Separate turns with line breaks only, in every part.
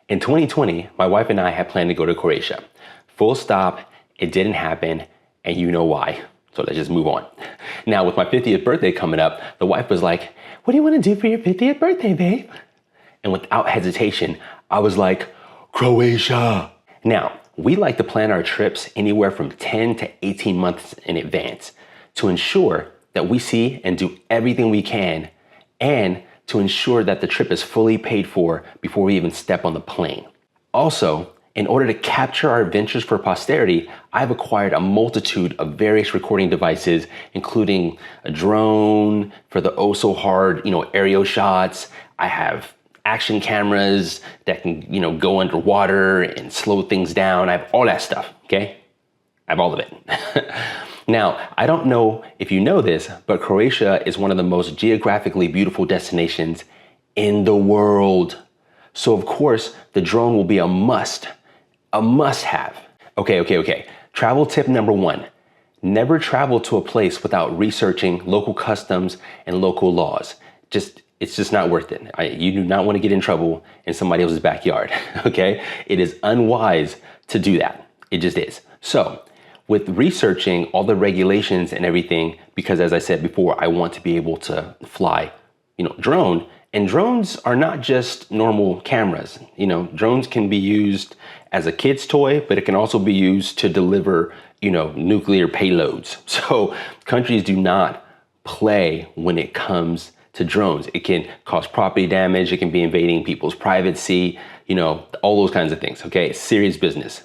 In 2020, my wife and I had planned to go to Croatia. Full stop, it didn't happen, and you know why. So let's just move on. Now, with my 50th birthday coming up, the wife was like, "What do you want to do for your 50th birthday, babe?" And without hesitation, I was like, Croatia. Now, we like to plan our trips anywhere from 10 to 18 months in advance to ensure that we see and do everything we can, and to ensure that the trip is fully paid for before we even step on the plane. Also, in order to capture our adventures for posterity, I've acquired a multitude of various recording devices, including a drone for the oh so hard, aerial shots. I have action cameras that can, go underwater and slow things down. I have all that stuff, okay? I have all of it. Now, I don't know if you know this, but Croatia is one of the most geographically beautiful destinations in the world. So of course, the drone will be a must-have. Okay. Travel tip number 1, never travel to a place without researching local customs and local laws. It's just not worth it. You do not want to get in trouble in somebody else's backyard, okay? It is unwise to do that. It just is. So, with researching all the regulations and everything, because as I said before, I want to be able to fly, drone. And drones are not just normal cameras. Drones can be used as a kid's toy, but it can also be used to deliver, nuclear payloads. So countries do not play when it comes to drones. It can cause property damage. It can be invading people's privacy, all those kinds of things, okay? It's serious business.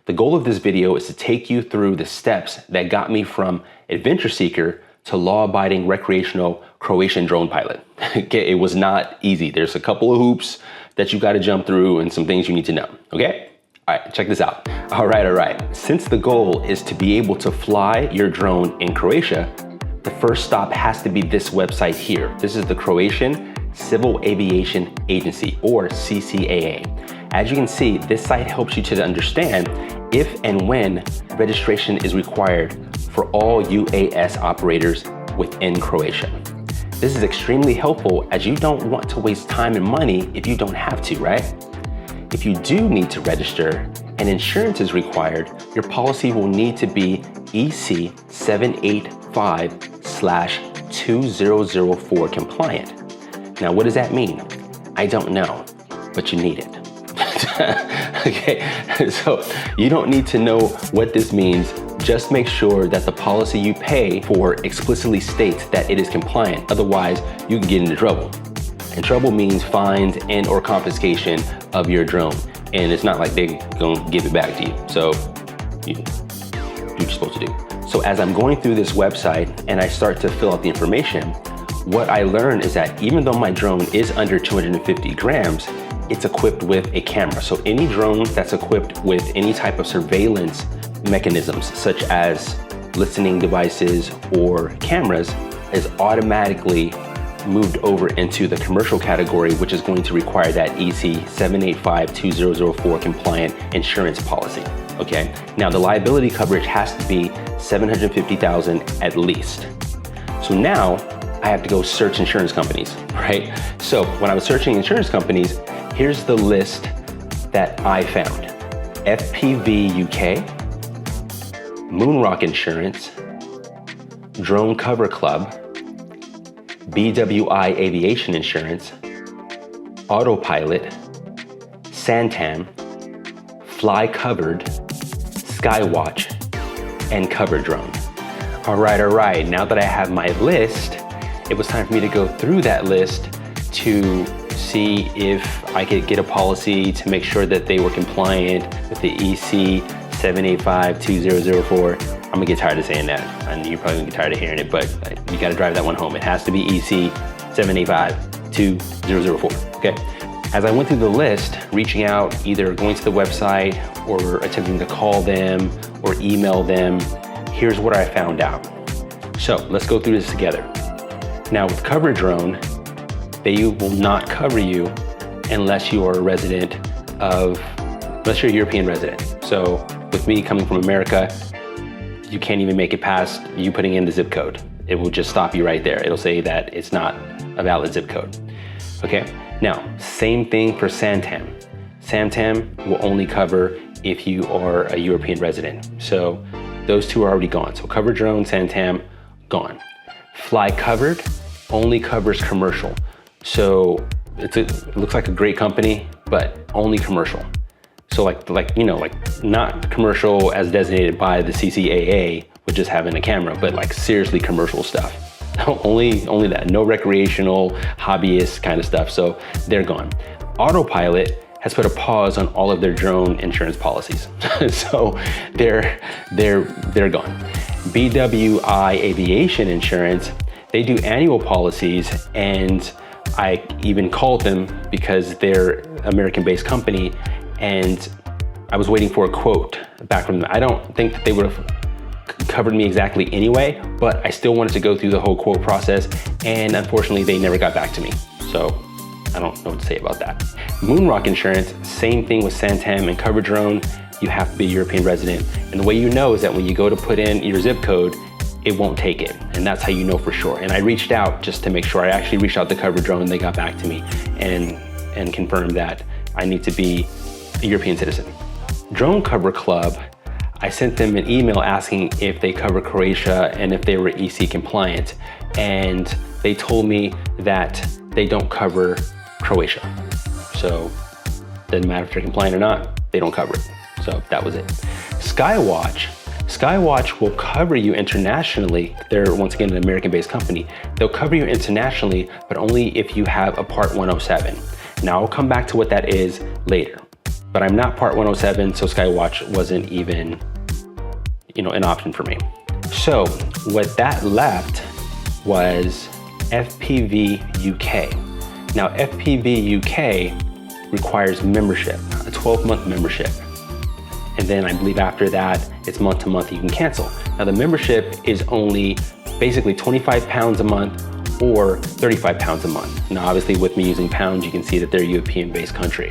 The goal of this video is to take you through the steps that got me from adventure seeker to law-abiding recreational Croatian drone pilot. Okay, it was not easy. There's a couple of hoops that you got to jump through and some things you need to know, okay? All right, check this out. All right. Since the goal is to be able to fly your drone in Croatia, the first stop has to be this website here. This is the Croatian Civil Aviation Agency, or CCAA. As you can see, this site helps you to understand if and when registration is required for all UAS operators within Croatia. This is extremely helpful as you don't want to waste time and money if you don't have to, right? If you do need to register and insurance is required, your policy will need to be EC 785/2004 compliant. Now, what does that mean? I don't know, but you need it. Okay, so you don't need to know what this means. Just make sure that the policy you pay for explicitly states that it is compliant. Otherwise, you can get into trouble. And trouble means fines and or confiscation of your drone. And it's not like they're gonna give it back to you. So you do what you're supposed to do. So as I'm going through this website and I start to fill out the information, what I learned is that even though my drone is under 250 grams, it's equipped with a camera. So any drone that's equipped with any type of surveillance mechanisms, such as listening devices or cameras, is automatically moved over into the commercial category, which is going to require that EC 785/2004 compliant insurance policy, okay? Now the liability coverage has to be $750,000 at least. So now I have to go search insurance companies, right? So when I was searching insurance companies, here's the list that I found. FPV UK, Moonrock Insurance, Drone Cover Club, BWI Aviation Insurance, Autopilot, Santam, Fly Covered, Skywatch, and Cover Drone. All right. Now that I have my list, it was time for me to go through that list to see if I could get a policy to make sure that they were compliant with the EC 785/2004. I'm gonna get tired of saying that, and you're probably gonna get tired of hearing it, but you gotta drive that one home. It has to be EC 785/2004, okay? As I went through the list, reaching out, either going to the website or attempting to call them or email them, here's what I found out. So let's go through this together. Now with Cover Drone, they will not cover you unless you are a resident unless you're a European resident. So with me coming from America, you can't even make it past you putting in the zip code. It will just stop you right there. It'll say that it's not a valid zip code. Okay, now, same thing for Santam. SAMTAM will only cover if you are a European resident. So those two are already gone. So covered drone, SAMTAM, gone. Fly covered only covers commercial. So it looks like a great company, but only commercial. So like not commercial as designated by the CCAA, with just having a camera, but like seriously commercial stuff. only that, no recreational, hobbyist kind of stuff. So they're gone. Autopilot has put a pause on all of their drone insurance policies. So they're gone. BWI Aviation Insurance, they do annual policies, and I even called them because they're an American-based company, and I was waiting for a quote back from them. I don't think that they would have covered me exactly anyway, but I still wanted to go through the whole quote process, and unfortunately they never got back to me. So I don't know what to say about that. Moonrock Insurance, same thing with SAMTAM and covered drone. You have to be a European resident. And the way you know is that when you go to put in your zip code, it won't take it. And that's how you know for sure. And I reached out just to make sure. I actually reached out to covered drone, and they got back to me and confirmed that I need to be a European citizen. Drone Cover Club, I sent them an email asking if they cover Croatia and if they were EC compliant. And they told me that they don't cover Croatia. So doesn't matter if they're compliant or not, they don't cover it. So that was it. Skywatch will cover you internationally. They're once again an American-based company. They'll cover you internationally, but only if you have a Part 107. Now I'll come back to what that is later. But I'm not Part 107, so Skywatch wasn't even, an option for me. So what that left was FPV UK. Now FPV UK requires membership, a 12-month membership. And then I believe after that, it's month to month you can cancel. Now the membership is only basically 25 pounds a month or 35 pounds a month. Now obviously with me using pounds, you can see that they're a European-based country.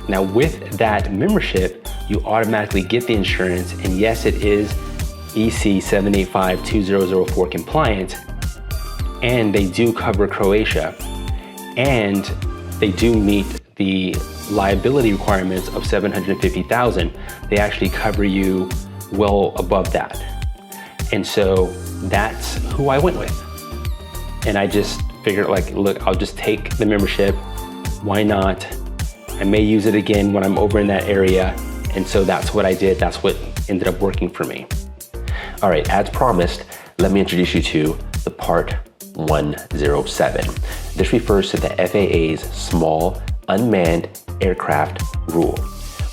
Now with that membership, you automatically get the insurance, and yes, it is EC 785-2004 compliant, and they do cover Croatia, and they do meet the liability requirements of 750,000. They actually cover you well above that. And so that's who I went with. And I just figured, look, I'll just take the membership. Why not? I may use it again when I'm over in that area. And so that's what I did. That's what ended up working for me. All right, as promised, let me introduce you to the Part 107. This refers to the FAA's Small Unmanned Aircraft Rule,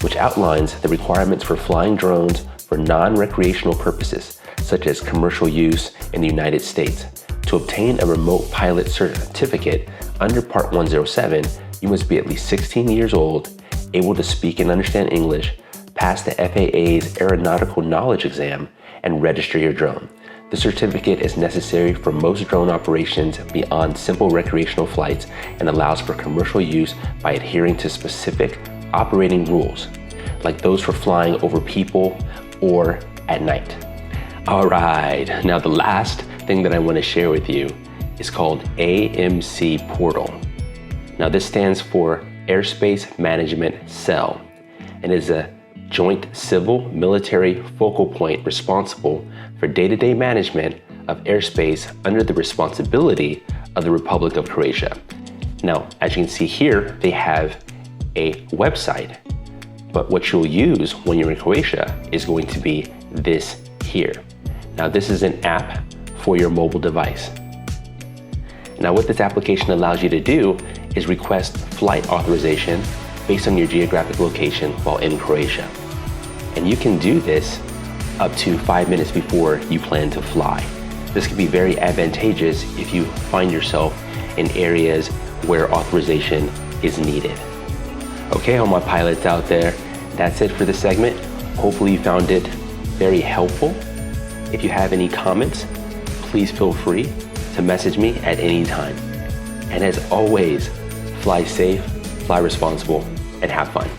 which outlines the requirements for flying drones for non-recreational purposes, such as commercial use in the United States. To obtain a remote pilot certificate under Part 107, you must be at least 16 years old, able to speak and understand English, pass the FAA's Aeronautical Knowledge Exam, and register your drone. The certificate is necessary for most drone operations beyond simple recreational flights and allows for commercial use by adhering to specific operating rules, like those for flying over people or at night. All right, now the last thing that I want to share with you is called AMC Portal. Now this stands for Airspace Management Cell, and is a joint civil-military focal point responsible for day-to-day management of airspace under the responsibility of the Republic of Croatia. Now, as you can see here, they have a website, but what you'll use when you're in Croatia is going to be this here. Now, this is an app for your mobile device. Now, what this application allows you to do is request flight authorization based on your geographic location while in Croatia. And you can do this up to 5 minutes before you plan to fly. This can be very advantageous if you find yourself in areas where authorization is needed. Okay, all my pilots out there, that's it for this segment. Hopefully you found it very helpful. If you have any comments, please feel free to message me at any time. And as always, fly safe, fly responsible, and have fun.